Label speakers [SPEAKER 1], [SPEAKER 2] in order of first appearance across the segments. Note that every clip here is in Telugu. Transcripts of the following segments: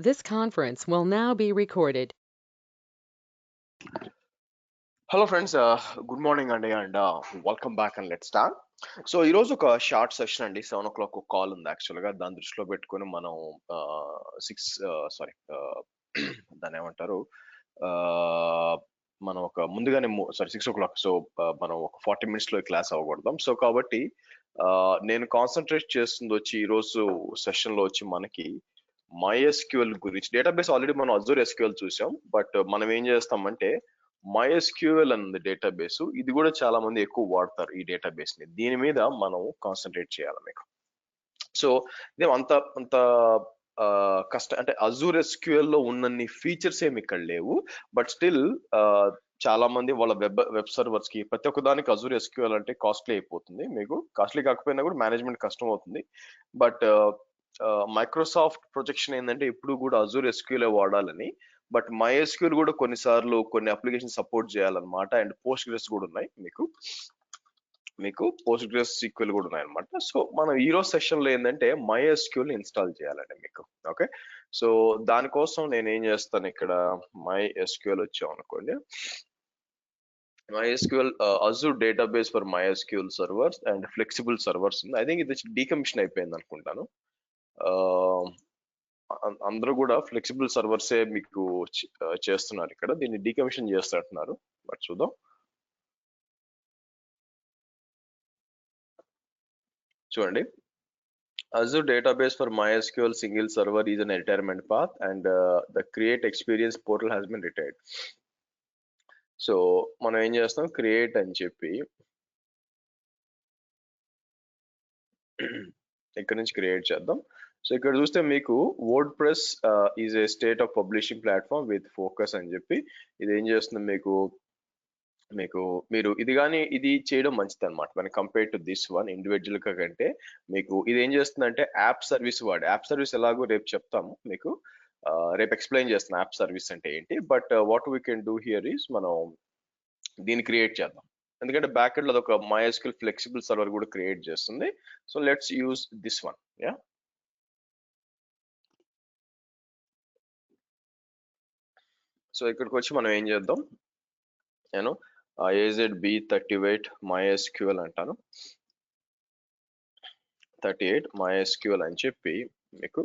[SPEAKER 1] This conference will now be recorded.
[SPEAKER 2] Hello friends, good morning అండి and welcome back and let's start. So ఈరోజు ఒక షార్ట్ సెషన్ అండి. 7 o'clock ఒక కాల్ ఉంది యాక్చువల్గా. దాన్ని దృష్టిలో పెట్టుకొని మనం 6 సారీ దాన్ని ఏమంటారు, మనం ఒక ముందుగానే 6 o'clock. సో మనం ఒక 40 minutes క్లాస్ అవ్వకూడదాం. సో కాబట్టి నేను కాన్సన్ట్రేట్ చేస్తుంది వచ్చి ఈరోజు సెషన్లో వచ్చి మనకి MySQL గురించి. డేటాబేస్ ఆల్రెడీ మనం అజూర్ SQL చూసాం, బట్ మనం ఏం చేస్తామంటే MySQL అన్నది డేటాబేస్. ఇది కూడా చాలా మంది ఎక్కువ వాడతారు ఈ డేటాబేస్ ని. దీని మీద మనం కాన్సన్ట్రేట్ చేయాలి మీకు. సో ఇది అంత అంత అంటే అజూర్ ఎస్క్యూఎల్ లో ఉన్నన్ని ఫీచర్స్ ఏమి ఇక్కడ లేవు. బట్ స్టిల్ చాలా మంది వాళ్ళ వెబ్ సర్వర్స్ కి ప్రతి ఒక్క దానికి అజూర్ ఎస్క్యూఎల్ అంటే కాస్ట్లీ అయిపోతుంది. మీకు కాస్ట్లీ కాకపోయినా కూడా మేనేజ్మెంట్ కష్టం అవుతుంది. బట్ మైక్రోసాఫ్ట్ ప్రొజెక్షన్ ఏంటంటే ఇప్పుడు కూడా అజూర్ ఎస్క్యూఎల్ వాడాలని. బట్ MySQL కూడా కొన్నిసార్లు కొన్ని అప్లికేషన్ సపోర్ట్ చేయాలన్నమాట. అండ్ పోస్ట్ కూడా ఉన్నాయి మీకు పోస్ట్ SQL కూడా ఉన్నాయి అనమాట. సో మనం ఈ రోజు సెషన్ లో ఏంటంటే MySQL ఇన్స్టాల్ చేయాలండి మీకు. ఓకే, సో దానికోసం నేను ఏం చేస్తాను, ఇక్కడ MySQL వచ్చాం అనుకోండి. MySQL Azure database for MySQL servers and flexible servers ఉంది. ఐ థింక్ ఇది డీకమిషన్ అయిపోయింది అనుకుంటాను. అందరూ కూడా ఫ్లెక్సిబుల్ సర్వర్సే మీకు చేస్తున్నారు. ఇక్కడ దీన్ని డీకమిషన్ చేస్తున్నారు. బట్ చూద్దాం. చూడండి, Azure database for MySQL single server is an retirement path, and the create experience portal has been retired. So మనం ఏం చేస్తాం, క్రియేట్ అని చెప్పి ఇక్కడ నుంచి క్రియేట్ చేద్దాం. సో ఇక్కడ చూస్తే మీకు word press is a state of publishing platform with focus అని చెప్పి ఇది ఏం చేస్తుంది మీకు మీరు ఇది చేయడం మంచిది అనమాట. మన compare to this one individual గా కంటే మీకు ఇది ఏం చేస్తుందంటే యాప్ సర్వీస్ యాప్ సర్వీస్ ఎలాగో రేపు చెప్తాము మీకు. రేపు ఎక్స్ప్లెయిన్ చేస్తాను యాప్ సర్వీస్ అంటే ఏంటి. But what we can do here is మనం దీన్ని క్రియేట్ చేద్దాం. ఎందుకంటే బ్యాక్ ఎండ్ లో ఒక MySQL ఫ్లెక్సిబుల్ సర్వర్ కూడా క్రియేట్ చేస్తుంది. So let's use this one. Yeah, so ఇక్కడికి వచ్చి మనం ఏం చేద్దాం, నేను AZB38 MySQL అంటాను. 38 MySQL అని చెప్పి మీకు.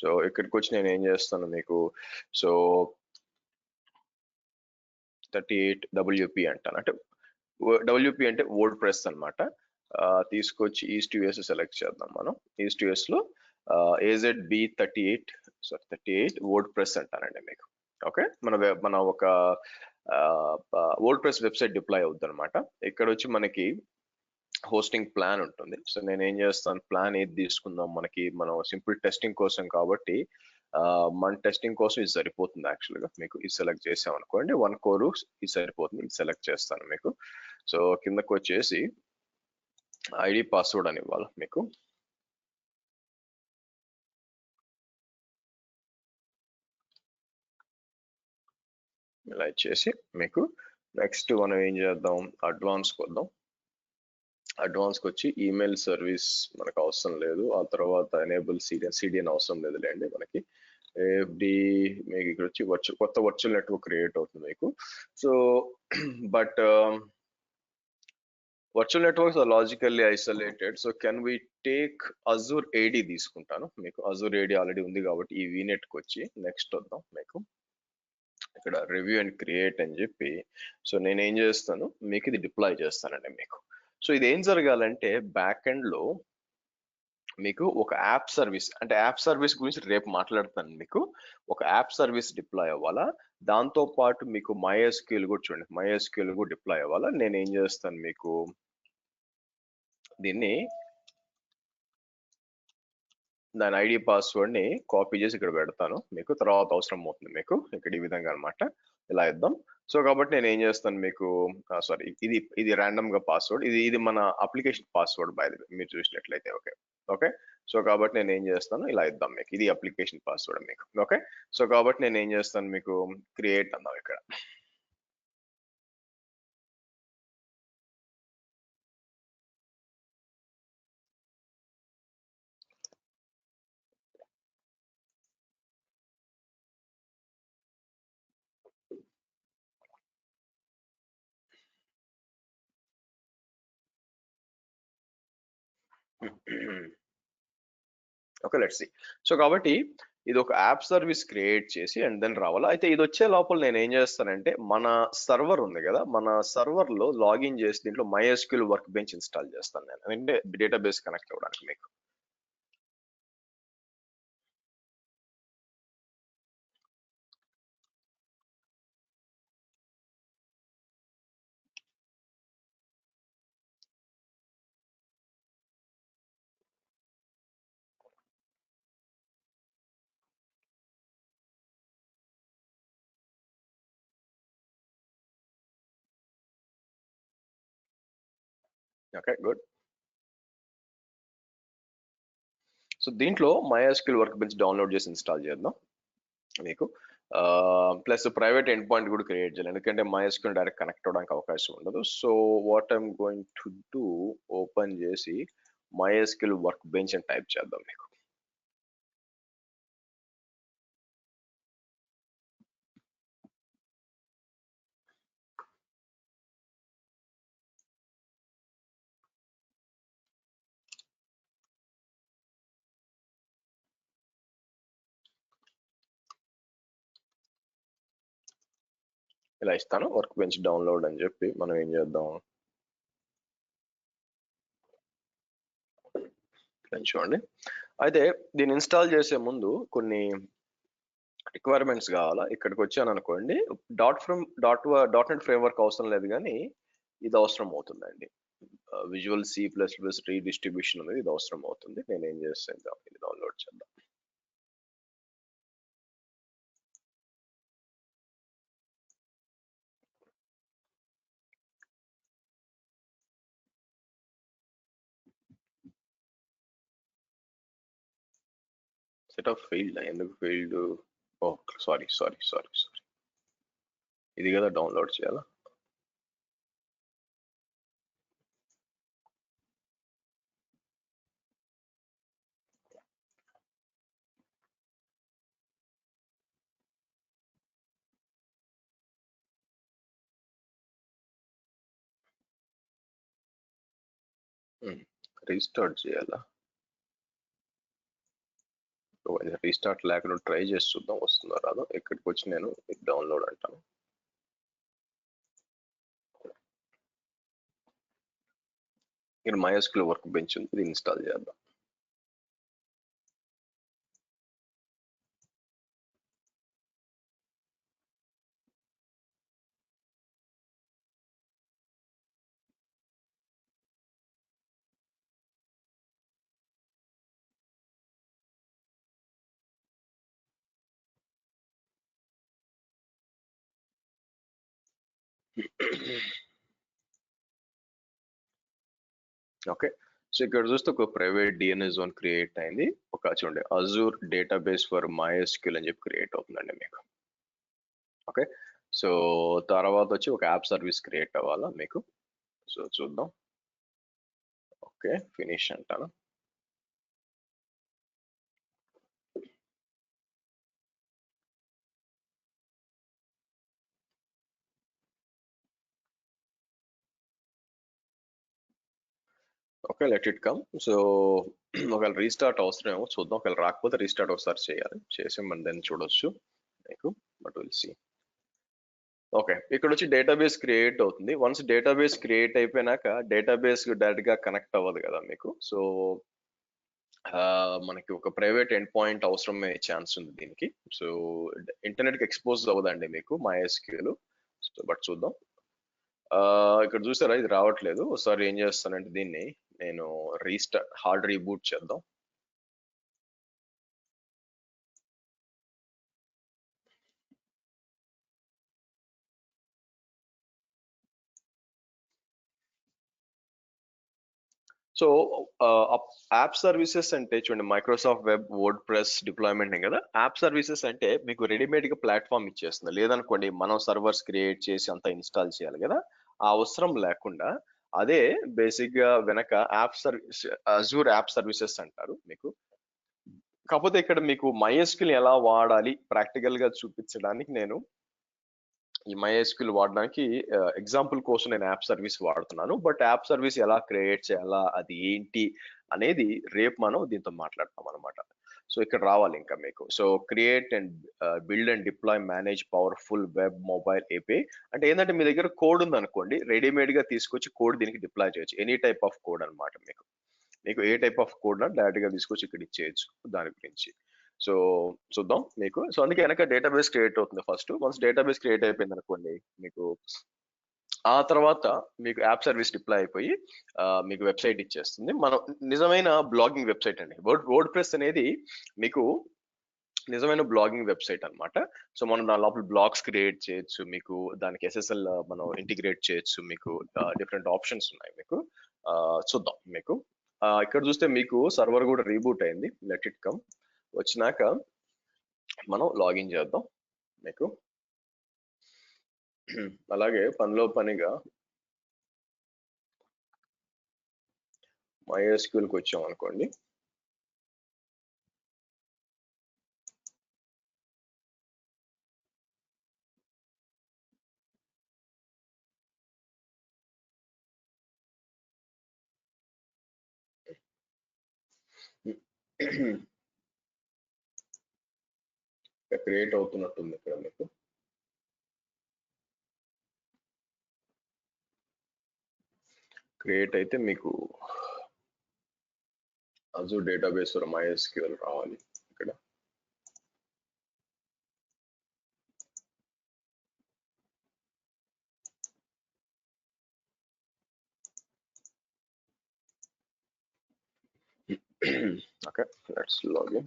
[SPEAKER 2] సో ఇక్కడికి వచ్చి నేను ఏం చేస్తాను మీకు, సో 38 WP అంటాను. అంటే WP అంటే వర్డ్ ప్రెస్ అనమాట. తీసుకొచ్చి ఈస్ట్ యుఎస్ సెలెక్ట్ చేద్దాం. మనం ఈస్ట్ యుఎస్ లో AZB38 వర్డ్ ప్రెస్ అంటానండి మీకు. ఓకే, మన ఒక వర్డ్ ప్రెస్ వెబ్సైట్ డిప్లాయ్ అవుతుంది అనమాట. ఇక్కడ వచ్చి మనకి హోస్టింగ్ ప్లాన్ ఉంటుంది. సో నేను ఏం చేస్తాను, ప్లాన్ ఏది తీసుకుందాం, మనం సింపుల్ టెస్టింగ్ కోసం కాబట్టి మన టెస్టింగ్ కోసం ఇది సరిపోతుంది యాక్చువల్గా. మీకు ఇది సెలెక్ట్ చేసాం అనుకోండి, 1 core ఇది సరిపోతుంది. ఇది సెలెక్ట్ చేస్తాను మీకు. సో కిందకు వచ్చేసి ఐడి పాస్వర్డ్ అని ఇవ్వాలి మీకు. ఇలా ఇచ్చేసి మీకు నెక్స్ట్ మనం ఏం చేద్దాం, అడ్వాన్స్కి వద్దాం. అడ్వాన్స్కి వచ్చి ఈమెయిల్ సర్వీస్ మనకు అవసరం లేదు. ఆ తర్వాత ఎనేబుల్ సిడిఎన్ అవసరం లేదు లేండి మనకి. ఏఎఫ్డి మీకు ఇక్కడ వచ్చి కొత్త వర్చువల్ నెట్వర్క్ క్రియేట్ అవుతుంది మీకు. So but virtual networks are logically isolated. So can we take Azure AD తీసుకుంటాను మీకు. అజూర్ AD ఆల్రెడీ ఉంది కాబట్టి ఈ VNetకి వచ్చి నెక్స్ట్ వద్దాం మీకు. ఇక్కడ రివ్యూ అండ్ క్రియేట్ అని చెప్పి, సో నేను ఏం చేస్తాను మీకు ఇది డిప్లాయ్ చేస్తానండి మీకు. సో ఇది ఏం జరగాలంటే బ్యాక్ ఎండ్ లో మీకు ఒక యాప్ సర్వీస్, అంటే యాప్ సర్వీస్ గురించి రేపు మాట్లాడతాను మీకు. ఒక యాప్ సర్వీస్ డిప్లాయ్ అవ్వాలా, దాంతో పాటు మీకు MySQL కూడా చూడండి, MySQL కూడా డిప్లాయ్ అవ్వాలా. నేను ఏం చేస్తాను మీకు, దీన్ని దాని ఐడి పాస్వర్డ్ ని కాపీ చేసి ఇక్కడ పెడతాను మీకు. తర్వాత అవసరం అవుతుంది మీకు ఇక్కడ ఈ విధంగా అనమాట. ఇలా ఇద్దాం. సో కాబట్టి నేను ఏం చేస్తాను మీకు, సారీ ఇది ర్యాండమ్ గా పాస్వర్డ్, ఇది మన application password by the way మీరు చూసినట్లయితే. ఓకే ఓకే, సో కాబట్టి నేను ఏం చేస్తాను, ఇలా ఇద్దాం మీకు. ఇది అప్లికేషన్ పాస్వర్డ్ మీకు. ఓకే, సో కాబట్టి నేను ఏం చేస్తాను మీకు, క్రియేట్ అందాం ఇక్కడ. Okay, let's see. సో కాబట్టి ఇది ఒక యాప్ సర్వీస్ క్రియేట్ చేసి అండ్ దెన్ రావాలి. అయితే ఇది వచ్చే లోపల నేను ఏం చేస్తానంటే మన సర్వర్ ఉంది కదా, మన సర్వర్ లో లాగిన్ చేసి దీంట్లో MySQL వర్క్ బెంచ్ ఇన్స్టాల్ చేస్తాను నేను, అంటే డేటాబేస్ కనెక్ట్ అవ్వడానికి మీకు. Okay, good. సో దీంట్లో MySQL వర్క్ బెంచ్ డౌన్లోడ్ చేసి ఇన్స్టాల్ చేద్దాం మీకు. ప్లస్ ప్రైవేట్ ఎండ్ పాయింట్ కూడా క్రియేట్ చేయాలి, ఎందుకంటే MySQL డైరెక్ట్ కనెక్ట్ అవ్వడానికి అవకాశం ఉండదు. So what I'm going to do, open చేసి MySQL వర్క్ బెంచ్ అని టైప్ చేద్దాం మీకు. ఇలా ఇస్తాను, వర్క్ బెంచ్ డౌన్లోడ్ అని చెప్పి మనం ఏం చేద్దాం, చూడండి. అయితే దీన్ని ఇన్స్టాల్ చేసే ముందు కొన్ని రిక్వైర్మెంట్స్ కావాలా. ఇక్కడికి వచ్చాను అనుకోండి, డాట్ నెట్ ఫ్రేమ్వర్క్ అవసరం లేదు, కానీ ఇది అవసరం అవుతుందండి. విజువల్ C++ రీడిస్ట్రిబ్యూషన్ అనేది ఇది అవసరం అవుతుంది. నేను ఏం చేస్తాను, ఇది డౌన్లోడ్ చేద్దాం. సెట్ ఆఫ్ ఫెయిల్డ్, ఎందుకు ఫెయిల్డ్? ఓ సారీ, ఇది కదా డౌన్లోడ్ చేయాలా. రీస్టార్ట్ చేయాలా? రీస్టార్ట్ లేకుండా ట్రై చేసి చూద్దాం వస్తుందో రాదో. ఇక్కడికి వచ్చి నేను డౌన్లోడ్ అంటాను. ఇక్కడ MySQL వర్క్ బెంచ్ ఉంది, ఇది ఇన్స్టాల్ చేద్దాం. ఓకే, సో ఇక్కడ చూస్తే ఒక ప్రైవేట్ DNS జోన్ క్రియేట్ అయింది. ఒక చూడండి, అజూర్ డేటాబేస్ ఫర్ MySQL అని చెప్పి క్రియేట్ అవుతుందండి మీకు. ఓకే, సో తర్వాత వచ్చి ఒక యాప్ సర్వీస్ క్రియేట్ అవ్వాలా మీకు. సో చూద్దాం. ఓకే, ఫినిష్ అంటాను. Okay, let it come. So ఒకవేళ రీస్టార్ట్ అవసరమేమో చూద్దాం, ఒకవేళ రాకపోతే రీస్టార్ట్ ఒకసారి చేయాలి, చేసి మనం దాన్ని చూడొచ్చు మీకు. But will see. ఓకే, ఇక్కడ వచ్చి డేటాబేస్ క్రియేట్ అవుతుంది. వన్స్ డేటాబేస్ క్రియేట్ అయిపోయినాక డేటాబేస్ డైరెక్ట్ గా కనెక్ట్ అవ్వదు కదా మీకు. సో మనకి ఒక ప్రైవేట్ ఎండ్ పాయింట్ అవసరమే ఛాన్స్ ఉంది దీనికి. సో ఇంటర్నెట్ కి ఎక్స్పోజ్ అవ్వదండి మీకు MySQL. సో బట్ చూద్దాం. ఇక్కడ చూసారా, ఇది రావట్లేదు. ఒకసారి ఏం చేస్తానంటే దీన్ని నేను హార్డ్ రీబూట్ చేద్దాం. సో యాప్ సర్వీసెస్ అంటే చూడండి, Microsoft web, word press deployment కదా. యాప్ సర్వీసెస్ అంటే మీకు రెడీమేడ్ గా ప్లాట్ఫామ్ ఇచ్చేస్తుంది. లేదనుకోండి, మనం సర్వర్స్ క్రియేట్ చేసి అంతా ఇన్స్టాల్ చేయాలి కదా, ఆ అవసరం లేకుండా అదే బేసిక్ గా వెనక app service, Azure app services అంటారు మీకు. కాకపోతే ఇక్కడ మీకు MySQL ఎలా వాడాలి ప్రాక్టికల్ గా చూపించడానికి నేను ఈ MySQL వాడడానికి ఎగ్జాంపుల్ కోసం నేను యాప్ సర్వీస్ వాడుతున్నాను. బట్ యాప్ సర్వీస్ ఎలా క్రియేట్ చేయాలా, అది ఏంటి అనేది రేపు మనం దీంతో మాట్లాడతాం అనమాట. సో ఇక్కడ రావాలి ఇంకా మీకు. So create and build and deploy manage powerful web mobile API అంటే ఏంటంటే మీ దగ్గర కోడ్ ఉంది అనుకోండి, రెడీమేడ్ గా తీసుకొచ్చి కోడ్ దీనికి డిప్లాయ్ చేయొచ్చు. ఎనీ టైప్ ఆఫ్ కోడ్ అనమాట. మీకు మీకు ఏ టైప్ ఆఫ్ కోడ్ డైరెక్ట్ గా తీసుకొచ్చి ఇక్కడ ఇచ్చేయచ్చు దాని గురించి. సో చూద్దాం మీకు. సో అందుకే వెనక డేటాబేస్ క్రియేట్ అవుతుంది ఫస్ట్. వన్స్ డేటాబేస్ క్రియేట్ అయిపోయింది అనుకోండి, మీకు ఆ తర్వాత మీకు యాప్ సర్వీస్ డిప్లాయ్ అయిపోయి మీకు వెబ్సైట్ ఇచ్చేస్తుంది. మనం నిజమైన బ్లాగింగ్ వెబ్సైట్ అండి. వర్డ్ ప్రెస్ అనేది మీకు నిజమైన బ్లాగింగ్ వెబ్సైట్ అన్నమాట. సో మనం దాని లోపల బ్లాగ్స్ క్రియేట్ చేయొచ్చు, మీకు దానికి ఎస్ఎస్ఎల్ మనం ఇంటిగ్రేట్ చేయొచ్చు, మీకు డిఫరెంట్ ఆప్షన్స్ ఉన్నాయి మీకు. చూద్దాం మీకు. ఇక్కడ చూస్తే మీకు సర్వర్ కూడా రీబూట్ అయింది. Let it come. వచ్చినాక మనం లాగిన్ చేద్దాం మీకు. అలాగే పనిలో పనిగా MySQL కి వచ్చాం అనుకోండి. క్రియేట్ అవుతున్నట్టుంది ఇక్కడ మీకు. క్రియేట్ అయితే మీకు Azure డేటాబేస్ MySQL రావాలి ఇక్కడ. Okay, let's log in.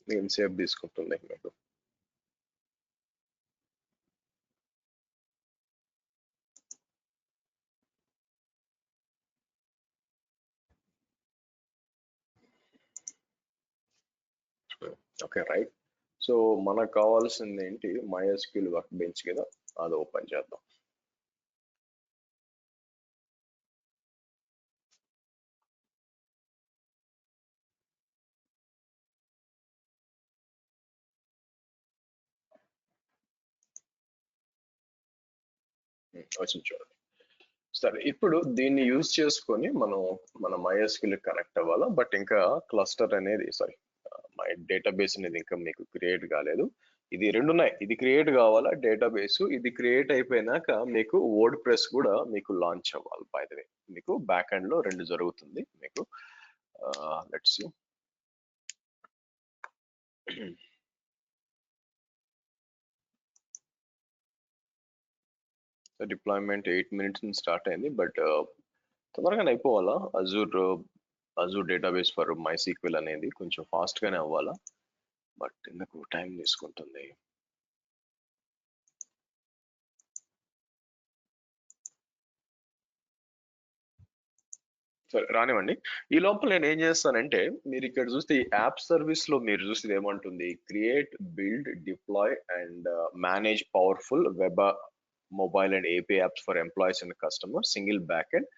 [SPEAKER 2] ఎంతసేపు తీసుకుంటుంది మీకు? Okay right. సో మనకు కావాల్సింది ఏంటి? MySQL వర్క్ బెంచ్ కదా, అది ఓపెన్ చేద్దాం. వచ్చింది చూడండి. సరే, ఇప్పుడు దీన్ని యూజ్ చేసుకొని మన MySQL కనెక్ట్ అవ్వాలా. బట్ ఇంకా క్లస్టర్ అనేది సారీ మై డేటాబేస్ అనేది ఇంకా మీకు క్రియేట్ కాలేదు. ఇది రెండు ఉన్నాయి. ఇది క్రియేట్ కావాలా డేటాబేస్. ఇది క్రియేట్ అయిపోయినాక మీకు వర్డ్ ప్రెస్ కూడా మీకు లాంచ్ అవ్వాలి. బై ద వే మీకు బ్యాక్ ఎండ్ లో రెండు జరుగుతుంది మీకు. Let's see. డిప్లాయ్మెంట్ 8 minutes నుంచి స్టార్ట్ అయింది. బట్ తొందరగానే అయిపోవాలా. అజూర్ డేటాబేస్ ఫర్ MySQL అనేది కొంచెం ఫాస్ట్ గానే అవ్వాలా. బట్ ఎందుకు టైం తీసుకుంటుంది? సరే రానివ్వండి. ఈ లోపల నేను ఏం చేస్తానంటే, మీరు ఇక్కడ చూస్తే ఈ యాప్ సర్వీస్ లో మీరు చూస్తే ఏమంటుంది? Create, build, deploy and manage powerful web mobile and AP apps for employees and customer single back end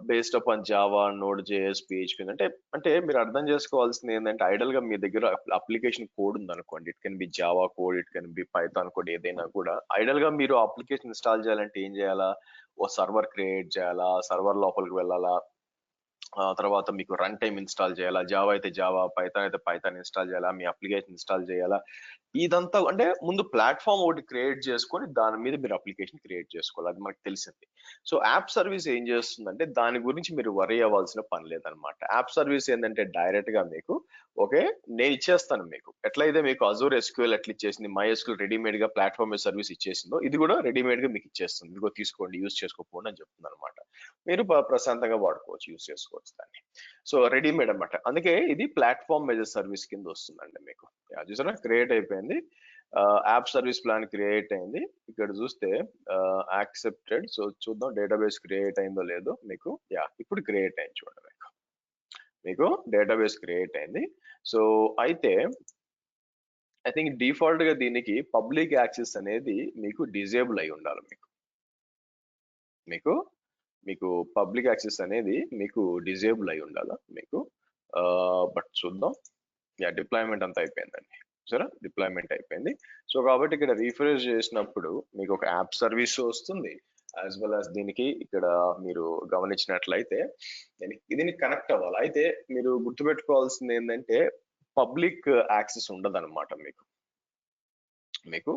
[SPEAKER 2] based upon Java, node JS, PHP. అంటే మీరు అర్థం చేసుకోవాల్సింది ఏంటంటే, ఐడల్ గా మీ దగ్గర అప్లికేషన్ కోడ్ ఉంది అనుకోండి. It can be Java code, it can be Python code, ఏదైనా కూడా ఐడల్ గా మీరు అప్లికేషన్ ఇన్స్టాల్ చేయాలంటే ఏం చేయాలా? ఓ సర్వర్ క్రియేట్ చేయాలా, సర్వర్ లోపలికి వెళ్ళాలా, తర్వాత మీకు రన్ టైమ్ ఇన్స్టాల్ చేయాలా, జావా అయితే జావా, పైథాన్ అయితే పైథాన్ ఇన్స్టాల్ చేయాలా, మీ అప్లికేషన్ ఇన్స్టాల్ చేయాలా. ఇదంతా అంటే ముందు ప్లాట్ఫామ్ ఒకటి క్రియేట్ చేసుకొని దాని మీద మీరు అప్లికేషన్ క్రియేట్ చేసుకోవాలి. అది మనకు తెలిసింది. సో యాప్ సర్వీస్ ఏం చేస్తుందంటే దాని గురించి మీరు వరీ అవ్వాల్సిన పని లేదనమాట. యాప్ సర్వీస్ ఏంటంటే డైరెక్ట్ గా మీకు ఓకే నేను ఇచ్చేస్తాను మీకు. ఎట్లయితే మీకు అజూర్ ఎస్క్యూఎల్ ఎట్లా ఇచ్చేసింది, MySQL రెడీమేడ్ గా ప్లాట్ఫామ్ సర్వీస్ ఇచ్చేసిందో, ఇది కూడా రెడీమేడ్ గా మీకు ఇచ్చేస్తుంది. ఇదిగో తీసుకోండి, యూజ్ చేసుకోకపోండి అని చెప్తుంది అనమాట. మీరు ప్రశాంతంగా వాడుకోవచ్చు, యూజ్ చేసుకోవచ్చు దాన్ని. సో రెడీమేడ్ అనమాట. అందుకే ఇది ప్లాట్ఫామ్ మెజర్ సర్వీస్ కింద వస్తుందండి మీకు. చూసారా క్రియేట్ అయిపోయింది. యాప్ సర్వీస్ ప్లాన్ క్రియేట్ అయింది. ఇక్కడ చూస్తే యాక్సెప్టెడ్. సో చూద్దాం డేటాబేస్ క్రియేట్ అయిందో లేదో మీకు. ఇప్పుడు క్రియేట్ అయింది చూడండి. మీకు డేటాబేస్ క్రియేట్ అయింది. సో అయితే ఐ థింక్ డిఫాల్ట్ గా దీనికి పబ్లిక్ యాక్సెస్ అనేది మీకు డిజేబుల్ అయి ఉండాలి. మీకు పబ్లిక్ యాక్సెస్ అనేది మీకు డిజేబుల్ అయి ఉండాలా మీకు. బట్ చూద్దాం. డిప్లాయ్మెంట్ అంతా అయిపోయిందండి. సరే, డిప్లాయ్మెంట్ అయిపోయింది. సో కాబట్టి ఇక్కడ రీఫ్రెష్ చేసినప్పుడు మీకు ఒక యాప్ సర్వీస్ వస్తుంది, యాజ్ వెల్ యాజ్ దీనికి ఇక్కడ మీరు గమనించినట్లయితే దీనికి కనెక్ట్ అవ్వాలి. అయితే మీరు గుర్తుపెట్టుకోవాల్సింది ఏంటంటే పబ్లిక్ యాక్సెస్ ఉండదు అనమాట. మీకు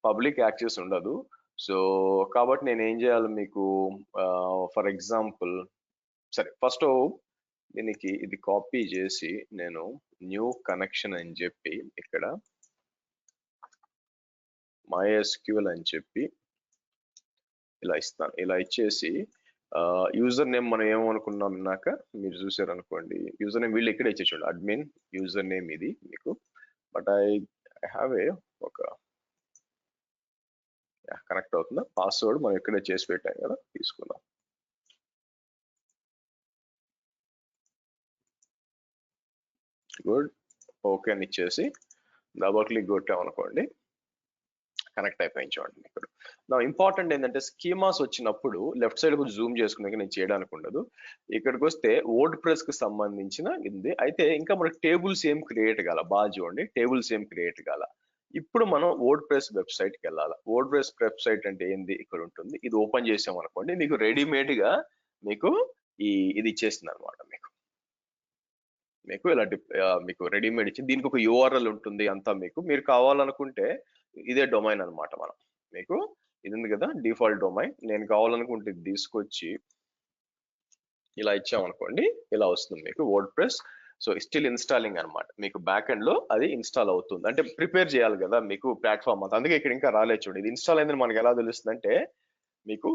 [SPEAKER 2] పబ్లిక్ యాక్సెస్ ఉండదు. సో కాబట్టి నేను ఏం చేయాలి మీకు, ఫర్ ఎగ్జాంపుల్ సరే ఫస్ట్ దీనికి ఇది కాపీ చేసి నేను న్యూ కనెక్షన్ అని చెప్పి ఇక్కడ MySQL అని చెప్పి ఇలా ఇస్తాను. ఇలా ఇచ్చేసి యూజర్ నేమ్ మనం ఏమనుకున్నాం ఇన్నాక మీరు చూసారు అనుకోండి, యూజర్ నేమ్ వీళ్ళు ఇక్కడే ఇచ్చేసాడు, అడ్మిన్ యూజర్ నేమ్ ఇది మీకు. బట్ ఐ హ్యావ్ ఒక కనెక్ట్ అవుతుందా, పాస్వర్డ్ మనం ఇక్కడే చేసి పెట్టాం కదా, తీసుకుందాం. గుడ్, ఓకే అని ఇచ్చేసి డబుల్ క్లిక్ కొట్టామనుకోండి, కనెక్ట్ అయిపోయింది చూడండి. ఇక్కడ నా ఇంపార్టెంట్ ఏంటంటే స్కీమాస్ వచ్చినప్పుడు లెఫ్ట్ సైడ్ కొంచెం జూమ్ చేసుకునే నేను చేయడానికి ఉండదు. ఇక్కడికి వస్తే వర్డ్ ప్రెస్ కి సంబంధించిన ఇది. అయితే ఇంకా మనకి టేబుల్స్ ఏం క్రియేట్ కాల, బాగా చూడండి, టేబుల్స్ ఏం క్రియేట్ కాల. ఇప్పుడు మనం వర్డ్ ప్రెస్ వెబ్సైట్ కి వెళ్ళాలి. వర్డ్ ప్రెస్ వెబ్సైట్ అంటే ఏంది, ఇక్కడ ఉంటుంది. ఇది ఓపెన్ చేసాం అనుకోండి, మీకు రెడీమేడ్ గా మీకు ఇది ఇచ్చేస్తుంది అనమాట. మీకు ఇలా మీకు రెడీమేడ్ ఇచ్చి దీనికి ఒక URL ఉంటుంది అంతా. మీరు కావాలనుకుంటే ఇదే డొమైన్ అనమాట. మనం మీకు ఇది ఉంది కదా డిఫాల్ట్ డొమైన్, నేను కావాలనుకుంటే ఇది తీసుకొచ్చి ఇలా ఇచ్చామనుకోండి, ఇలా వస్తుంది మీకు word press. So still installing అనమాట. మీకు బ్యాక్ ఎండ్ లో అది ఇన్స్టాల్ అవుతుంది. అంటే ప్రిపేర్ చేయాలి కదా మీకు ప్లాట్ఫామ్ అంతా, అందుకే ఇక్కడ ఇంకా రాలేదు చూడండి. ఇది ఇన్స్టాల్ అయిందని మనకి ఎలా తెలుస్తుంది అంటే మీకు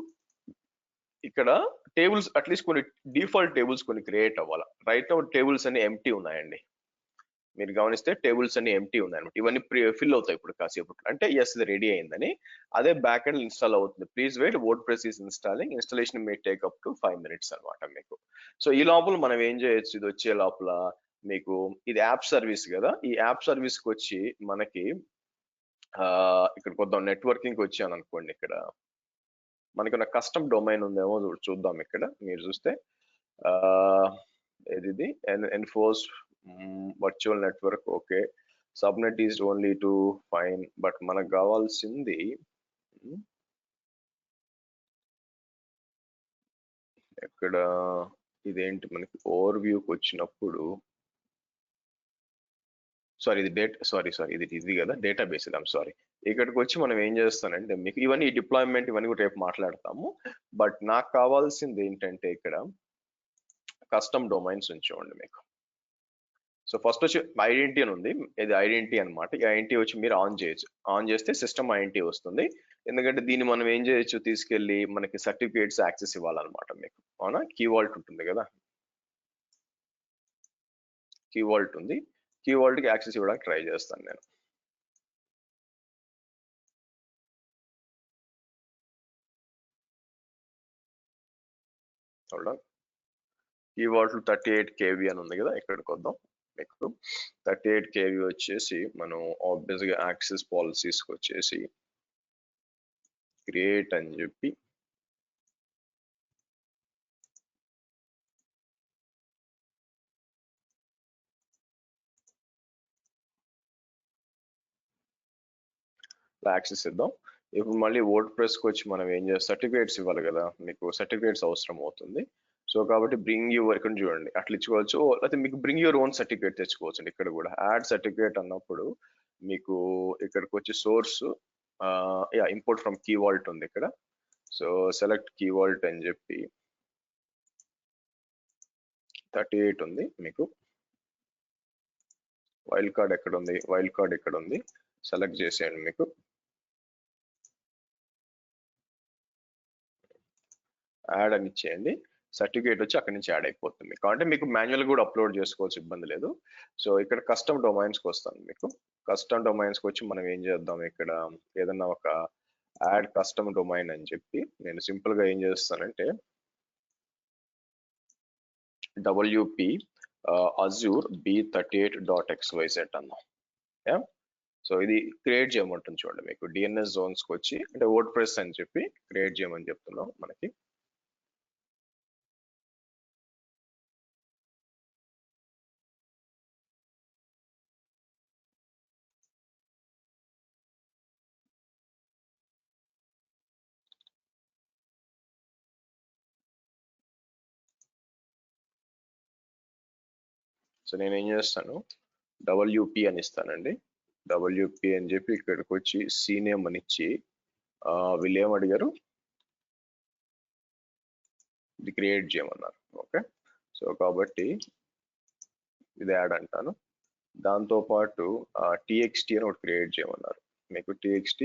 [SPEAKER 2] ఇక్కడ టేబుల్స్ అట్లీస్ట్ కొన్ని డిఫాల్ట్ టేబుల్స్ కొన్ని క్రియేట్ అవ్వాలి. రైట్ నౌ టేబుల్స్ అన్ని ఎంప్టీ ఉన్నాయండి. మీరు గమనిస్తే టేబుల్స్ అన్ని ఎంప్టీ ఉన్నాయన్నమాట. ఇవన్నీ ఫిల్ అవుతాయి ఇప్పుడు కాసేపు అంటే ఎస్ ఇది రెడీ అయిందని. అదే బ్యాక్ ఎండ్ ఇన్స్టాల్ అవుతుంది. Please wait, WordPress is installing, installation may take up to 5 minutes అనమాట మీకు. సో ఈ లోపల మనం ఏం చేయొచ్చు, ఇది వచ్చే లోపల మీకు ఇది యాప్ సర్వీస్ కదా, ఈ యాప్ సర్వీస్ కి వచ్చి మనకి ఇక్కడ కొద్దాం నెట్వర్కింగ్ వచ్చాను అనుకోండి. ఇక్కడ మనకి ఉన్న కస్టమ్ డొమైన్ ఉందేమో చూద్దాం. ఇక్కడ మీరు చూస్తే ఇది enforce virtual network, okay. Subnet is only to fine. But మనకు కావాల్సింది ఇక్కడ ఇదేంటి, మనకి ఓవర్ వ్యూకి వచ్చినప్పుడు సారీ ఇది ఇది కదా డేటాబేస్. ఇది సారీ, ఇక్కడికి వచ్చి మనం ఏం చేస్తానంటే మీకు ఇవన్నీ డిప్లాయ్మెంట్ ఇవన్నీ కూడా రేపు మాట్లాడతాము. బట్ నాకు కావాల్సింది ఏంటంటే ఇక్కడ కస్టమ్ డొమైన్స్ ఉంచండి మీకు. సో ఫస్ట్ వచ్చి ఐడెంటిటీ అని ఉంది, ఇది ఐడెంటిటీ అనమాట. ఈ ఐడెంటిటీ వచ్చి మీరు ఆన్ చేయొచ్చు. ఆన్ చేస్తే సిస్టమ్ ఐడెంటిటీ వస్తుంది. ఎందుకంటే దీన్ని మనం ఏం చేయొచ్చు, తీసుకెళ్ళి మనకి సర్టిఫికేట్స్ యాక్సెస్ ఇవ్వాలన్నమాట మీకు. అవునా, కీ వాల్ట్ ఉంటుంది కదా, కీ వాల్ట్ ఉంది. కీ వాల్ట్ కి యాక్సెస్ ఇవ్వడానికి ట్రై చేస్తాను నేను. కీ వాల్ట్ 38 KB అని ఉంది కదా, ఇక్కడికి వద్దాం. మీకు 38 KB వచ్చేసి మనం ఆబ్వియస్ గా యాక్సెస్ పాలసీస్ వచ్చేసి క్రియేట్ అని చెప్పి యాక్సెస్ ఇద్దాం. ఇప్పుడు మళ్ళీ వర్డ్ ప్రెస్ కి వచ్చి మనం ఏం చేస్తాం, సర్టిఫికేట్స్ ఇవ్వాలి కదా, మీకు సర్టిఫికేట్స్ అవసరం అవుతుంది. సో కాబట్టి బ్రింగ్ యువర్, ఇక్కడ చూడండి అట్లా ఇచ్చుకోవచ్చు. లేకపోతే మీకు బ్రింగ్ యువర్ ఓన్ సర్టిఫికేట్ తెచ్చుకోవచ్చు. ఇక్కడ కూడా యాడ్ సర్టిఫికేట్ అన్నప్పుడు మీకు ఇక్కడికి వచ్చి source import from key vault ఉంది ఇక్కడ. సో సెలెక్ట్ కీ వాల్ట్ అని చెప్పి 38 ఉంది మీకు. వైల్డ్ కార్డ్ ఎక్కడ ఉంది, వైల్డ్ కార్డ్ ఇక్కడ ఉంది, సెలెక్ట్ చేసేయండి. మీకు యాడ్ అని ఇచ్చేయండి. సర్టిఫికేట్ వచ్చి అక్కడి నుంచి యాడ్ అయిపోతుంది. కాబట్టి మీకు మాన్యువల్ కూడా అప్లోడ్ చేసుకోవచ్చు, ఇబ్బంది లేదు. సో ఇక్కడ కస్టమ్ డొమైన్స్ కి వస్తాను మీకు. కస్టమ్ డొమైన్స్కి వచ్చి మనం ఏం చేద్దాం ఇక్కడ ఏదన్నా ఒక యాడ్ కస్టమ్ డొమైన్ అని చెప్పి నేను సింపుల్ గా ఏం చేస్తానంటే WP Azure B38.xyz అన్నాం. సో ఇది క్రియేట్ చేయమంటుంది చూడండి, మీకు DNS జోన్స్ కి వచ్చి అంటే వర్డ్ ప్రెస్ అని చెప్పి క్రియేట్ చేయమని చెప్తున్నాం మనకి. సో నేను ఏం చేస్తాను, WP అని ఇస్తానండి. WP అని చెప్పి ఇక్కడికి వచ్చి CNAME అని ఇచ్చి వీళ్ళు ఏమడిగారు, ఇది క్రియేట్ చేయమన్నారు. ఓకే, సో కాబట్టి ఇది యాడ్ అంటాను. దాంతో పాటు TXT అని ఒకటి క్రియేట్ చేయమన్నారు. మీకు TXT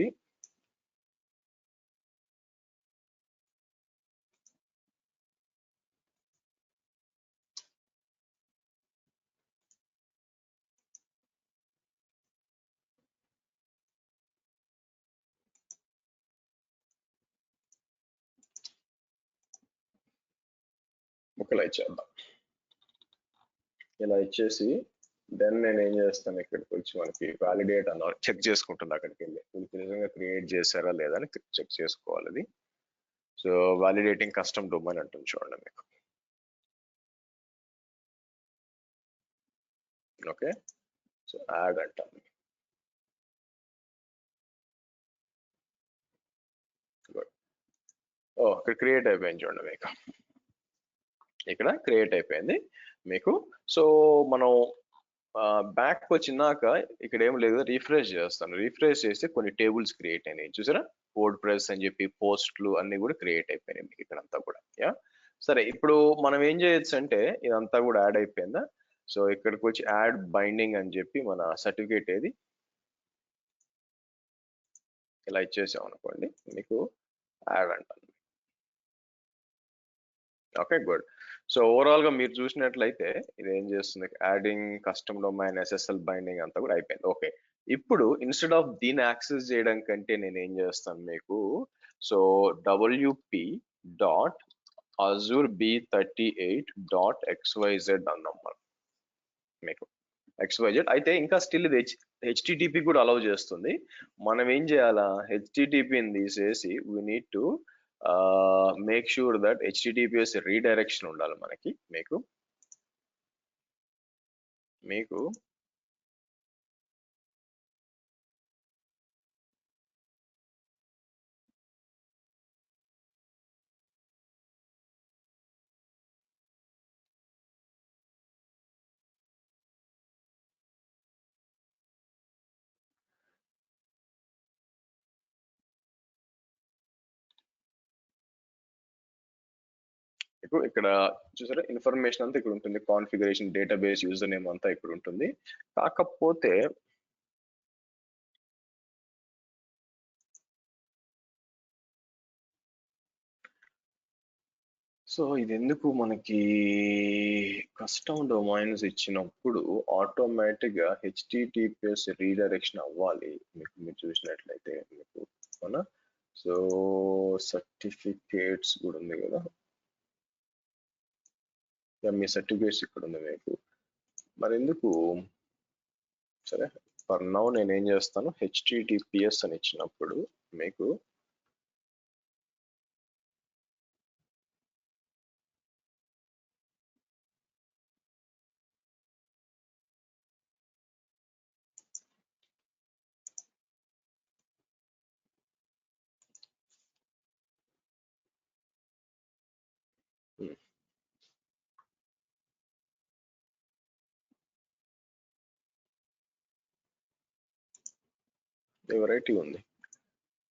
[SPEAKER 2] ఇలా ఇచ్చేద్దాం. ఇలా ఇచ్చేసి దెన్ నేను ఏం చేస్తాను, ఇక్కడికి వచ్చి మనకి వ్యాలిడేట్ అన్న చెక్ చేసుకుంటుంది. అక్కడికి వెళ్ళి వీళ్ళకి నిజంగా క్రియేట్ చేశారా లేదా అని చెక్ చేసుకోవాలి అది. సో వ్యాలిడేటింగ్ కస్టమ్ డొమైన్ అంటుంది చూడండి మీకు. ఓకే, సో యాడ్ అంటాను. ఇక్కడ క్రియేట్ అయిపోయింది చూడండి మీకు, ఇక్కడ క్రియేట్ అయిపోయింది మీకు. సో మనం బ్యాక్ వచ్చినాక ఇక్కడ ఏం లేదు, రీఫ్రెష్ చేస్తాను. రీఫ్రెష్ చేస్తే కొన్ని టేబుల్స్ క్రియేట్ అయినాయి చూసారా, వర్డ్ ప్రెస్ అని చెప్పి పోస్ట్లు అన్ని కూడా క్రియేట్ అయిపోయినాయి మీకు ఇక్కడంతా కూడా. యా సరే, ఇప్పుడు మనం ఏం చేయొచ్చు అంటే ఇదంతా కూడా యాడ్ అయిపోయిందా. సో ఇక్కడికి వచ్చి యాడ్ బైండింగ్ అని చెప్పి మన సర్టిఫికేట్ ఏది ఇలా ఇచ్చేసాం అనుకోండి, మీకు యాడ్ అంటాను. Okay good. సో ఓవరాల్ గా మీరు చూసినట్లయితే ఇది ఏం చేస్తుంది, adding custom domain SSL binding అంతా కూడా అయిపోయింది. ఓకే, ఇప్పుడు ఇన్స్టెడ్ ఆఫ్ దీన్ని యాక్సెస్ చేయడం కంటే నేను ఏం చేస్తాను మీకు, so WP dot Azure B38.xyz అన్నాం మనం మీకు. XYZ అయితే ఇంకా స్టిల్ ఇది HTTP కూడా అలౌ చేస్తుంది. మనం ఏం చేయాలా, HTTPని తీసేసి we need to make sure that HTTPS redirection ఉండాలి మనకి. మీకు ఇక్కడ చూసారా ఇన్ఫర్మేషన్ అంతా ఇక్కడ ఉంటుంది, కాన్ఫిగరేషన్ డేటాబేస్ యూజర్ నేమ్ అంతా ఇక్కడ ఉంటుంది. కాకపోతే సో ఇది ఎందుకు మనకి కస్టమ్ డొమైన్స్ ఇచ్చినప్పుడు ఆటోమేటిక్ గా HTTPS రీడైరెక్షన్ అవ్వాలి మీకు. మీరు చూసినట్లయితే మీకు అవునా. సో సర్టిఫికేట్స్ కూడా ఉంది కదా, మీ సర్టిఫికేట్స్ ఇక్కడ ఉంది మీకు. మరి ఎందుకు, సరే ఫర్ నౌ నేను ఏం చేస్తాను, HTTPS అని ఇచ్చినప్పుడు మీకు వెరైటీ ఉంది.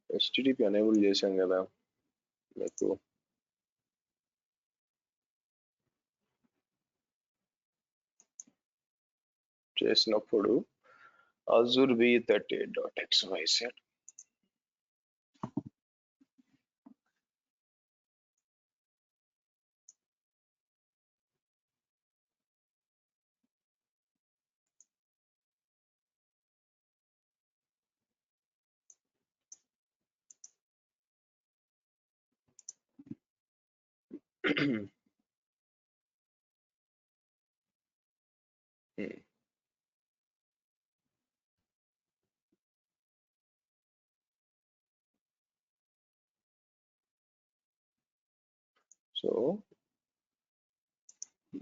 [SPEAKER 2] HTTP ఎనేబుల్ చేశాం కదా మీకు. చేసినప్పుడు Azure B38.xyz సో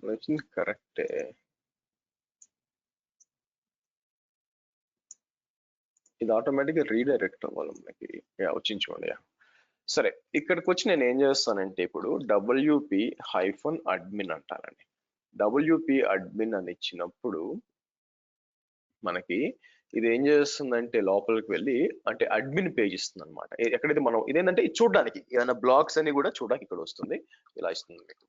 [SPEAKER 2] వచ్చింది కరెక్టే. ఇది ఆటోమేటిక్గా రీడైరెక్ట్ అవ్వాలి మనకి. వచ్చింది చూడండి. సరే, ఇక్కడికి వచ్చి నేను ఏం చేస్తానంటే ఇప్పుడు WP-admin అంటానండి. WP-admin అని ఇచ్చినప్పుడు మనకి ఇది ఏం చేస్తుందంటే లోపలికి వెళ్ళి అంటే అడ్మిన్ పేజ్ ఇస్తుంది అనమాట. ఎక్కడైతే మనం ఇదేంటంటే ఇది చూడడానికి ఏదైనా బ్లాగ్స్ అని కూడా చూడడానికి ఇక్కడ వస్తుంది, ఇలా ఇస్తుంది మీకు.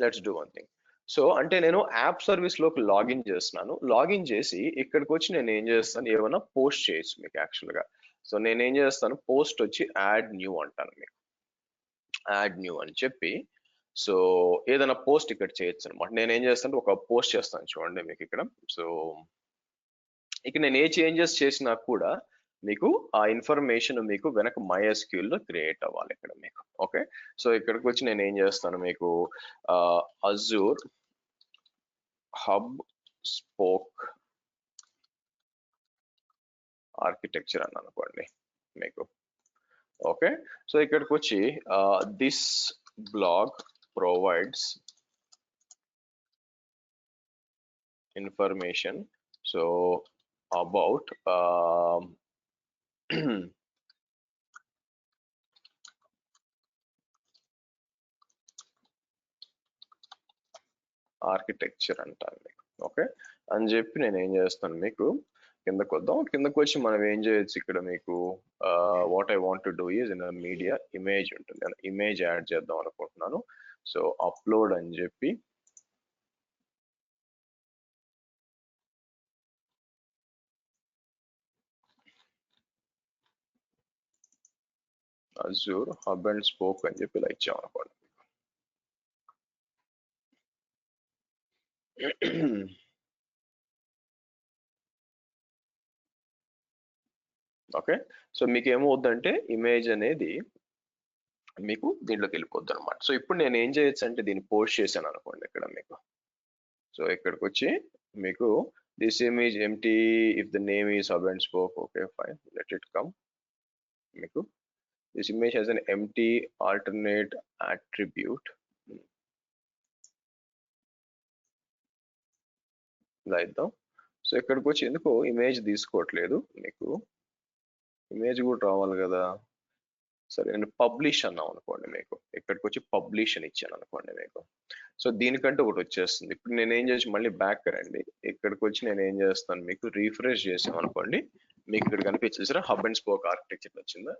[SPEAKER 2] Let's do one thing. So అంటే నేను యాప్ సర్వీస్ లోకి లాగిన్ చేస్తున్నాను. లాగిన్ చేసి ఇక్కడికి వచ్చి నేను ఏం చేస్తాను, ఏమైనా పోస్ట్ చేయొచ్చు మీకు యాక్చువల్ గా. సో నేను ఏం చేస్తాను, పోస్ట్ వచ్చి యాడ్ న్యూ అంటాను మీకు. యాడ్ న్యూ అని చెప్పి సో ఏదైనా పోస్ట్ ఇక్కడ చేయొచ్చు అనమాట. నేను ఏం చేస్తాను, ఒక పోస్ట్ చేస్తాను చూడండి మీకు ఇక్కడ. సో ఇక నేను ఏ చేంజెస్ చేసినా కూడా మీకు ఆ ఇన్ఫర్మేషన్ మీకు వెనక MySQL లో క్రియేట్ అవ్వాలి ఇక్కడ మీకు. ఓకే, సో ఇక్కడికి వచ్చి నేను ఏం చేస్తాను, మీకు అజూర్ హబ్ స్పోక్ ఆర్కిటెక్చర్ అని అనుకోండి మీకు. ఓకే, సో ఇక్కడికి వచ్చి this blog provides information so about architecture అంటాను మీకు. ఓకే అని చెప్పి నేను ఏం చేస్తాను, మీకు కిందకు వద్దాం. కిందకు వచ్చి మనం ఏం చేయొచ్చు ఇక్కడ మీకు what I want to do is in media image ఉంటుంది, ఇమేజ్ యాడ్ చేద్దాం అనుకుంటున్నాను. సో అప్లోడ్ అని చెప్పి అజూర్ హబ్ అండ్ స్పోక్ అని చెప్పి ఇలా ఇచ్చాం అనుకోండి. ఓకే, సో మీకు ఏమవుద్దంటే ఇమేజ్ అనేది మీకు దీంట్లోకి వెళ్ళిపోద్ది అనమాట. సో ఇప్పుడు నేను ఏం చేయొచ్చు అంటే దీన్ని పోస్ట్ చేశాను అనుకోండి ఇక్కడ మీకు. సో ఇక్కడికి వచ్చి మీకు this image entity if the name is hub and spoke. Okay fine, let it come. మీకు this image has an entity alternate attribute. ఇలా ఇద్దాం. సో ఇక్కడికి వచ్చి ఎందుకో ఇమేజ్ తీసుకోవట్లేదు మీకు, ఇమేజ్ కూడా రావాలి కదా. సరే నేను పబ్లిష్ అన్నాం అనుకోండి మీకు. ఇక్కడికి వచ్చి పబ్లిష్ అని ఇచ్చాను అనుకోండి మీకు. సో దీనికంటే ఒకటి వచ్చేస్తుంది. ఇప్పుడు నేను ఏం చేసి మళ్ళీ బ్యాక్ రండి. ఇక్కడికి వచ్చి నేను ఏం చేస్తాను, మీకు రీఫ్రెష్ చేసాం అనుకోండి, మీకు ఇక్కడ కనిపించేసారా హబ్ అండ్ స్పోక్ ఆర్కిటెక్చర్ వచ్చిందా.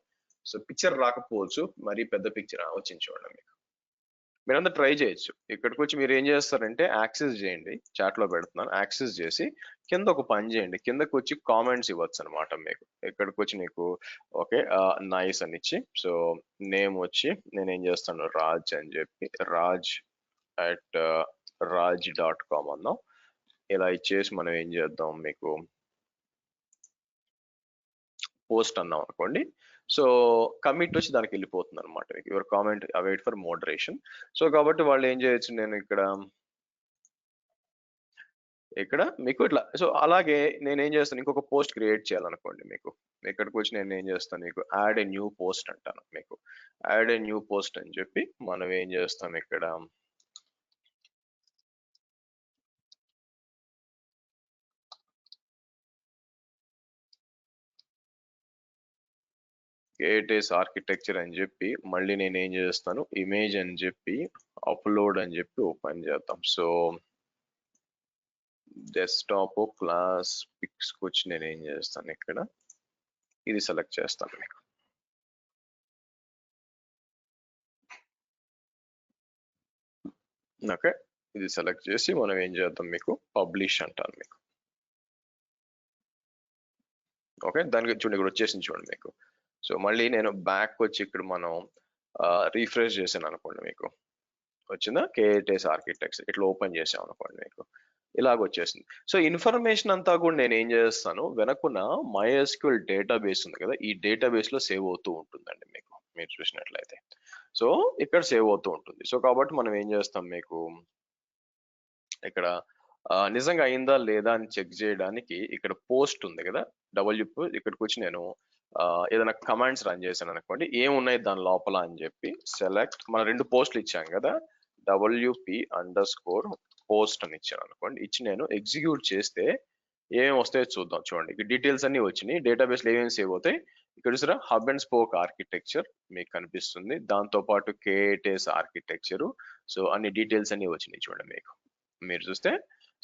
[SPEAKER 2] సో పిక్చర్ రాకపోవచ్చు, మరీ పెద్ద పిక్చర్ వచ్చింది చూడండి మీకు. మీరంతా ట్రై చేయొచ్చు. ఇక్కడికి వచ్చి మీరు ఏం చేస్తారంటే యాక్సెస్ చేయండి, చాట్ లో పెడుతున్నాను, యాక్సెస్ చేసి కింద ఒక పని చేయండి, కిందకి వచ్చి కామెంట్స్ ఇవ్వచ్చు అనమాట మీకు. ఇక్కడికి వచ్చి నీకు ఓకే నైస్ అని ఇచ్చి, సో నేమ్ వచ్చి నేను ఏం చేస్తాను రాజ్ అని చెప్పి raj@raj.com అన్నాం. ఇలా ఇచ్చేసి మనం ఏం చేద్దాం, మీకు పోస్ట్ అన్నాం అనుకోండి. సో కమిట్ వచ్చి దానికి వెళ్ళిపోతుంది అనమాట మీకు. Your comment await for moderation. So కాబట్టి వాళ్ళు ఏం చేయొచ్చు, నేను ఇక్కడ మీకు ఇట్లా. సో అలాగే నేను ఏం చేస్తాను, ఇంకొక పోస్ట్ క్రియేట్ చేయాలనుకోండి మీకు. ఇక్కడికి వచ్చి నేను ఏం చేస్తాను, మీకు యాడ్ ఏ న్యూ పోస్ట్ అంటాను మీకు. యాడ్ ఏ న్యూ పోస్ట్ అని చెప్పి మనం ఏం చేస్తాం ఇక్కడ కేటేస్ ఆర్కిటెక్చర్ అని చెప్పి మళ్ళీ నేను ఏం చేస్తాను, ఇమేజ్ అని చెప్పి అప్లోడ్ అని చెప్పి ఓపెన్ చేద్దాం. సో డెస్క్టాప్ క్లాస్ పిక్స్ వచ్చి నేను ఏం చేస్తాను, ఇక్కడ ఇది సెలెక్ట్ చేస్తాను మీకు. ఓకే, ఇది సెలెక్ట్ చేసి మనం ఏం చేద్దాం, మీకు పబ్లిష్ అంటాను మీకు. ఓకే, దానికి చూడండి ఇక్కడ వచ్చేసింది చూడండి మీకు. సో మళ్ళీ నేను బ్యాక్ వచ్చి ఇక్కడ మనం రీఫ్రెష్ చేశాను అనుకోండి మీకు. వచ్చిందా కేటేస్ ఆర్కిటెక్చర్ ఇట్లా ఓపెన్ చేసాం అనుకోండి మీకు. ఇలాగ వచ్చేసింది. సో ఇన్ఫర్మేషన్ అంతా కూడా నేను ఏం చేస్తాను, వెనకున్న MySQL డేటాబేస్ ఉంది కదా, ఈ డేటాబేస్ లో సేవ్ అవుతూ ఉంటుందండి మీకు, మీరు చూసినట్లయితే. సో ఇక్కడ సేవ్ అవుతూ ఉంటుంది. సో కాబట్టి మనం ఏం చేస్తాం, మీకు ఇక్కడ నిజంగా అయిందా లేదా అని చెక్ చేయడానికి ఇక్కడ పోస్ట్ ఉంది కదా, ఇక్కడికి వచ్చి నేను ఏదైనా కమాండ్స్ రన్ చేశాను అనుకోండి, ఏమున్నాయి దాని లోపల అని చెప్పి సెలెక్ట్, మన 2 పోస్టులు ఇచ్చాం కదా, WP_post అని ఇచ్చాను అనుకోండి, ఇచ్చి నేను ఎగ్జిక్యూట్ చేస్తే ఏమేమి వస్తాయో చూద్దాం. చూడండి, ఇక్కడ డీటెయిల్స్ అన్ని వచ్చినాయి, డేటాబేస్ లో ఏమేమి సేవ్ అవుతాయి. ఇక్కడ చూసారా, హబ్ అండ్ స్పోక్ ఆర్కిటెక్చర్ మీకు కనిపిస్తుంది, దాంతో పాటు KTS ఆర్కిటెక్చర్. సో అన్ని డీటెయిల్స్ అన్ని వచ్చినాయి చూడండి మీకు, మీరు చూస్తే.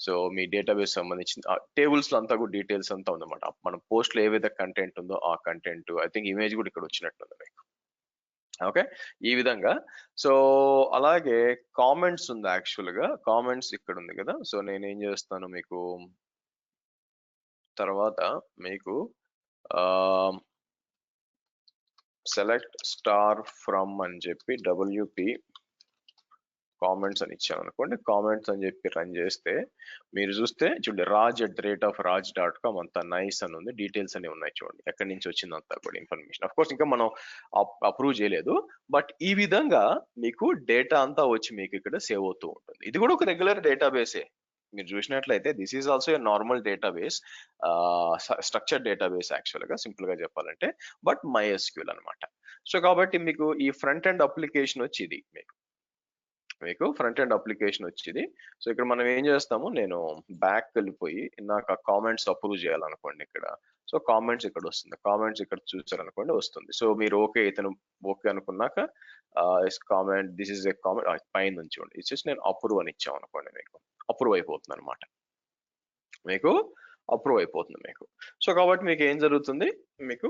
[SPEAKER 2] సో మీ డేటాబేస్ సంబంధించిన టేబుల్స్ లో అంతా కూడా డీటెయిల్స్ అంతా ఉందన్నమాట. మనం పోస్ట్ లో ఏవైతే కంటెంట్ ఉందో ఆ కంటెంట్, ఐ థింక్ ఇమేజ్ కూడా ఇక్కడ వచ్చినట్టుంది మీకు. ఓకే, ఈ విధంగా. సో అలాగే కామెంట్స్ ఉంది, యాక్చువల్ గా కామెంట్స్ ఇక్కడ ఉంది కదా. సో నేను ఏం చేస్తాను, మీకు తర్వాత మీకు సెలెక్ట్ స్టార్ ఫ్రమ్ అని చెప్పి WP కామెంట్స్ అని ఇచ్చాను అనుకోండి, కామెంట్స్ అని చెప్పి రన్ చేస్తే మీరు చూస్తే చూడండి, raj@raj.com అంతా నైస్ అని ఉంది, డీటెయిల్స్ అన్ని ఉన్నాయి చూడండి, ఎక్కడి నుంచి వచ్చింది అంతా కూడా ఇన్ఫర్మేషన్. అఫ్ కోర్స్ ఇంకా మనం అప్రూవ్ చేయలేదు, బట్ ఈ విధంగా మీకు డేటా అంతా వచ్చి మీకు ఇక్కడ సేవ్ అవుతూ ఉంటుంది. ఇది కూడా ఒక రెగ్యులర్ డేటాబేసే, మీరు చూసినట్లయితే this is also a normal database, structure database actual గా, సింపుల్ గా చెప్పాలంటే, బట్ MySQL అన్నమాట. సో కాబట్టి మీకు ఈ ఫ్రంట్ ఎండ్ అప్లికేషన్ వచ్చి ఇది మీకు ఫ్రంట్ ఎండ్ అప్లికేషన్ వచ్చింది. సో ఇక్కడ మనం ఏం చేస్తాము, నేను బ్యాక్ వెళ్ళిపోయి నాకు ఆ కామెంట్స్ అప్రూవ్ చేయాలనుకోండి ఇక్కడ. సో కామెంట్స్ ఇక్కడ వస్తుంది, కామెంట్స్ ఇక్కడ చూసారనుకోండి వస్తుంది. సో మీరు ఓకే, ఇతను ఓకే అనుకున్నాక comment, this is a comment పైన నుంచి ఇచ్చేసి నేను అప్రూవ్ అని ఇచ్చాం అనుకోండి, మీకు అప్రూవ్ అయిపోతుంది అనమాట, మీకు అప్రూవ్ అయిపోతుంది మీకు. సో కాబట్టి మీకు ఏం జరుగుతుంది, మీకు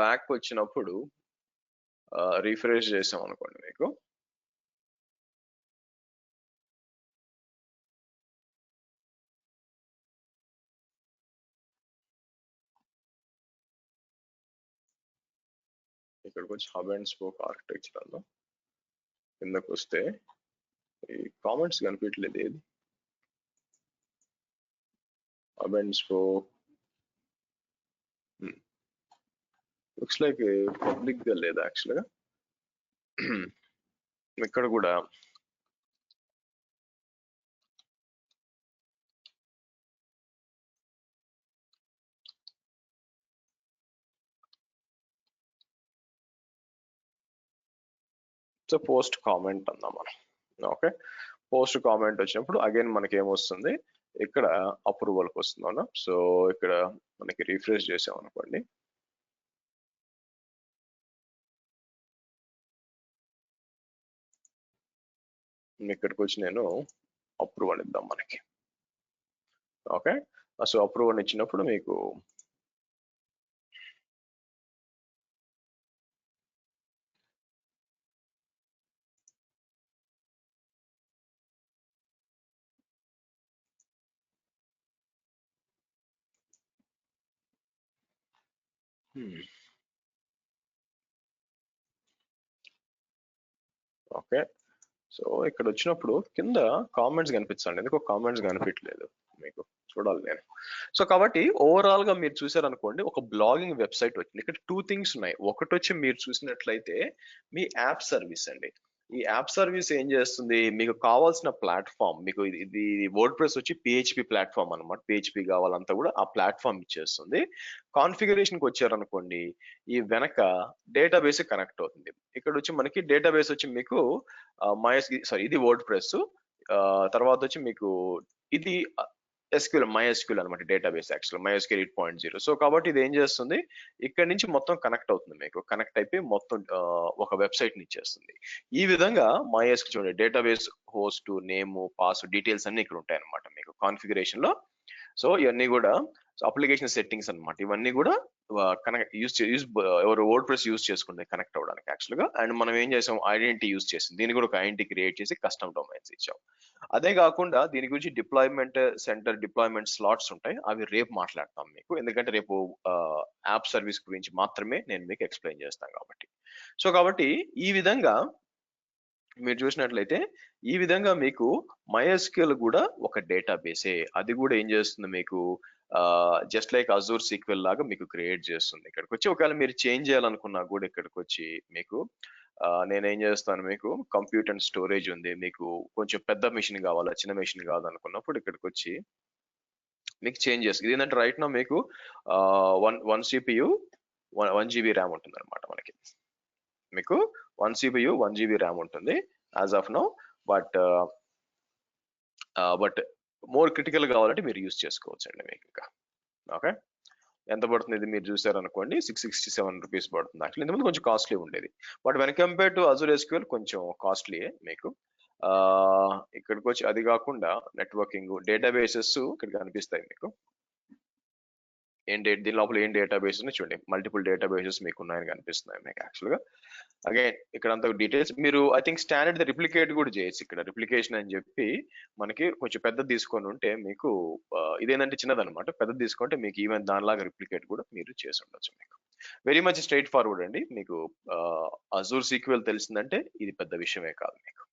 [SPEAKER 2] బ్యాక్ వచ్చినప్పుడు రిఫ్రెష్ చేసాం అనుకోండి, మీకు ఇక్కడికి వచ్చి హబ్ అండ్ స్పోక్ ఆర్కిటెక్చర్ అన్న కిందకు వస్తే ఈ కామెంట్స్ కనిపించలేదు, ఏది hub and spoke looks like public గా లేదు యాక్చువల్ గా. ఇక్కడ కూడా సో పోస్ట్ కామెంట్ అందాం మనం. ఓకే, పోస్ట్ కామెంట్ వచ్చినప్పుడు అగైన్ మనకి ఏమొస్తుంది, ఇక్కడ అప్రూవల్కి వస్తుంది అవునా. సో ఇక్కడ మనకి రిఫ్రెష్ చేసాం అనుకోండి, ఇక్కడికి వచ్చి నేను అప్రూవ్ అని ఇద్దాం మనకి. ఓకే, సో అప్రూవ్ అని ఇచ్చినప్పుడు మీకు ఓకే, సో ఇక్కడ వచ్చినప్పుడు కింద కామెంట్స్ కనిపించండి, ఎందుకో కామెంట్స్ కనిపించలేదు మీకు, చూడాలి నేను. సో కాబట్టి ఓవరాల్ గా మీరు చూసారనుకోండి, ఒక బ్లాగింగ్ వెబ్సైట్ వచ్చింది. ఇక్కడ 2 థింగ్స్ ఉన్నాయి. ఒకటి వచ్చి మీరు చూసినట్లయితే మీ యాప్ సర్వీస్ అండి. ఈ యాప్ సర్వీస్ ఏం చేస్తుంది, మీకు కావాల్సిన ప్లాట్ఫామ్, మీకు ఇది వర్డ్ ప్రెస్ వచ్చి PHP ప్లాట్ఫామ్ అనమాట, PHP కావాలంతా కూడా ఆ ప్లాట్ఫామ్ ఇచ్చేస్తుంది. కాన్ఫిగరేషన్ కి వచ్చారనుకోండి, ఈ వెనక డేటాబేస్ కనెక్ట్ అవుతుంది. ఇక్కడ వచ్చి మనకి డేటాబేస్ వచ్చి మీకు ఇది వర్డ్ ప్రెస్, తర్వాత వచ్చి మీకు ఇది MySQL అనమాట డేటాబేస్, యాక్చువల్ MySQL 8.0. సో కాబట్టి ఇది ఏం చేస్తుంది, ఇక్కడ నుంచి మొత్తం కనెక్ట్ అవుతుంది, మీకు కనెక్ట్ అయిపోయి మొత్తం ఒక వెబ్సైట్ ని ఇచ్చేస్తుంది. ఈ విధంగా MySQL చూడండి, database host name pass details అన్ని ఇక్కడ ఉంటాయి అనమాట మీకు కాన్ఫిగరేషన్ లో. సో ఇవన్నీ కూడా అప్లికేషన్ సెట్టింగ్స్ అన్నమాట, ఇవన్నీ కూడా కనెక్ట్ ఎవరు వర్డ్ ప్రెస్ యూజ్ చేసుకుంటే కనెక్ట్ అవ్వడానికి యాక్చువల్ గా. అండ్ మనం ఏం చేసాం, ఐడెంటిటీ యూజ్ చేసింది, దీన్ని కూడా ఒక ఐడెంటిటీ క్రియేట్ చేసి కస్టమ్ డొమైన్స్ ఇచ్చాం. అదే కాకుండా దీని గురించి డిప్లాయ్మెంట్ సెంటర్, డిప్లాయ్మెంట్ స్లాట్స్ ఉంటాయి, అవి రేపు మాట్లాడతాం మీకు, ఎందుకంటే రేపు యాప్ సర్వీస్ గురించి మాత్రమే నేను మీకు ఎక్స్ప్లెయిన్ చేస్తాను కాబట్టి. సో కాబట్టి ఈ విధంగా మీరు చూసినట్లయితే ఈ విధంగా మీకు MySQL కూడా ఒక డేటాబేసే. అది కూడా ఏం చేస్తుంది మీకు జస్ట్ లైక్ అజూర్ సీక్వెల్ లాగా మీకు క్రియేట్ చేస్తుంది. ఇక్కడికి వచ్చి ఒకవేళ మీరు చేంజ్ చేయాలనుకున్నా కూడా ఇక్కడికి వచ్చి మీకు నేనేం చేస్తాను, మీకు కంప్యూట్ అండ్ స్టోరేజ్ ఉంది, మీకు కొంచెం పెద్ద మెషిన్ కావాలా చిన్న మెషిన్ కావాలనుకున్నప్పుడు ఇక్కడికి వచ్చి మీకు చేంజ్ చేస్తుంది. ఇది ఏంటంటే రైట్ నా మీకు వన్ CPU 1 GB ర్యామ్ ఉంటుంది అనమాట మనకి. మీకు 1 CPU 1 GB ర్యామ్ ఉంటుంది as of now. But more critical కావాలంటే మీరు యూస్ చేసుకోవచ్చు అండి మీకు ఇంకా. ఓకే, ఎంత పడుతుంది ఇది మీరు చూసారనుకోండి, 667 రూపీస్ పడుతుంది. యాక్చువల్లీ ఇంతకుముందు కొంచెం కాస్ట్లీ ఉండేది, but when compare to Azure SQL కొంచెం కాస్ట్లీయే మీకు. ఇక్కడికి వచ్చి అది కాకుండా నెట్వర్కింగ్ డేటాబేసెస్ ఇక్కడ కనిపిస్తాయి మీకు. దీని లోపల ఏం డేటాబేస్ చూడండి, మల్టిపుల్ డేటాబేసెస్ మీకు ఉన్నాయని కనిపిస్తున్నాయి మీకు. యాక్చువల్గా అగైన్ ఇక్కడ అంత డీటెయిల్స్ మీరు ఐ థింక్ స్టాండర్డ్ రిప్లికేట్ కూడా చేయొచ్చు. ఇక్కడ రిప్లికేషన్ అని చెప్పి మనకి కొంచెం పెద్దది తీసుకొని ఉంటే మీకు ఇదేంటంటే చిన్నదనమాట, పెద్దది తీసుకుంటే మీకు ఈవెన్ దానిలాగా రిప్లికేట్ కూడా మీరు చేసి ఉండొచ్చు మీకు. వెరీ మచ్ స్ట్రైట్ ఫార్వర్డ్ అండి. మీకు అజూర్ సీక్వెల్ తెలిసిందంటే ఇది పెద్ద విషయమే కాదు మీకు.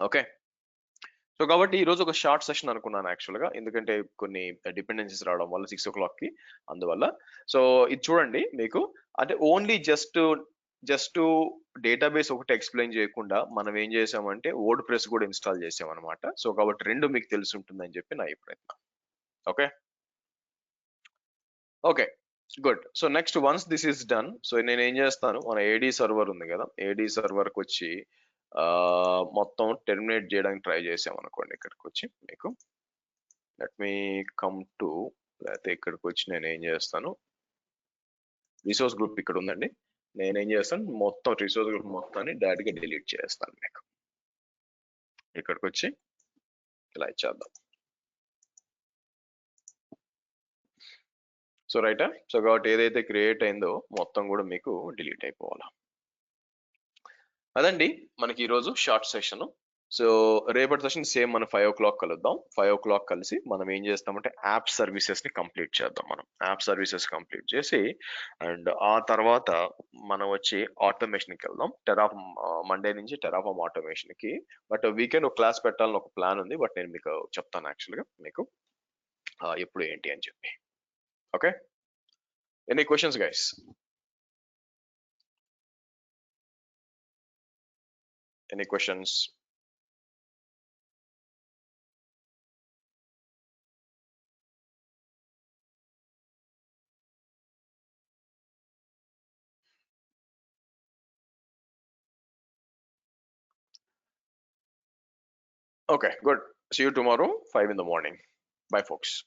[SPEAKER 2] ఓకే, సో కాబట్టి ఈ రోజు ఒక షార్ట్ సెషన్ అనుకున్నాను యాక్చువల్గా, ఎందుకంటే కొన్ని డిపెండెన్సీస్ రావడం వల్ల 6 o'clock కి, అందువల్ల. సో ఇది చూడండి మీకు, అంటే ఓన్లీ జస్ట్ డేటాబేస్ ఒకటి ఎక్స్ప్లెయిన్ చేయకుండా మనం ఏం చేసామంటే వర్డ్ ప్రెస్ కూడా ఇన్స్టాల్ చేసాం అనమాట. సో కాబట్టి రెండు మీకు తెలిసి ఉంటుందని చెప్పి నా ప్రయత్నం. Okay okay good. So next once this is done, so నేను ఏం చేస్తాను, మన ఏడీ సర్వర్ ఉంది కదా, ఏడీ సర్వర్కి వచ్చి మొత్తం టెర్మినేట్ చేయడానికి ట్రై చేసాం అనుకోండి. ఇక్కడికి వచ్చి మీకు లెట్ మీ కమ్ టు, లేకపోతే ఇక్కడికి వచ్చి నేను ఏం చేస్తాను, రిసోర్స్ గ్రూప్ ఇక్కడ ఉందండి, నేనేం చేస్తాను మొత్తం రిసోర్స్ గ్రూప్ మొత్తాన్ని డైరెక్ట్గా డిలీట్ చేస్తాను మీకు. ఇక్కడికి వచ్చి ఇలా ఇచ్చేద్దాం. సో రైటా, సో కాబట్టి ఏదైతే క్రియేట్ అయిందో మొత్తం కూడా మీకు డిలీట్ అయిపోవాలి. అదండి మనకి ఈరోజు షార్ట్ సెషన్. సో రేపటి సెషన్ సేమ్ మనం 5 o'clock కలుద్దాం. 5 o'clock కలిసి మనం ఏం చేస్తామంటే యాప్ సర్వీసెస్ ని కంప్లీట్ చేద్దాం. మనం యాప్ సర్వీసెస్ కంప్లీట్ చేసి అండ్ ఆ తర్వాత మనం వచ్చి ఆటోమేషన్కి వెళ్దాం. మండే నుంచి టెరాఫామ్ ఆటోమేషన్ కి. బట్ వీకెండ్ ఒక క్లాస్ పెట్టాలని ఒక ప్లాన్ ఉంది, బట్ నేను మీకు చెప్తాను యాక్చువల్గా మీకు ఎప్పుడు ఏంటి అని చెప్పి. Okay, any questions guys? Any questions? Okay, good. See you tomorrow, 5 in the morning. Bye, folks.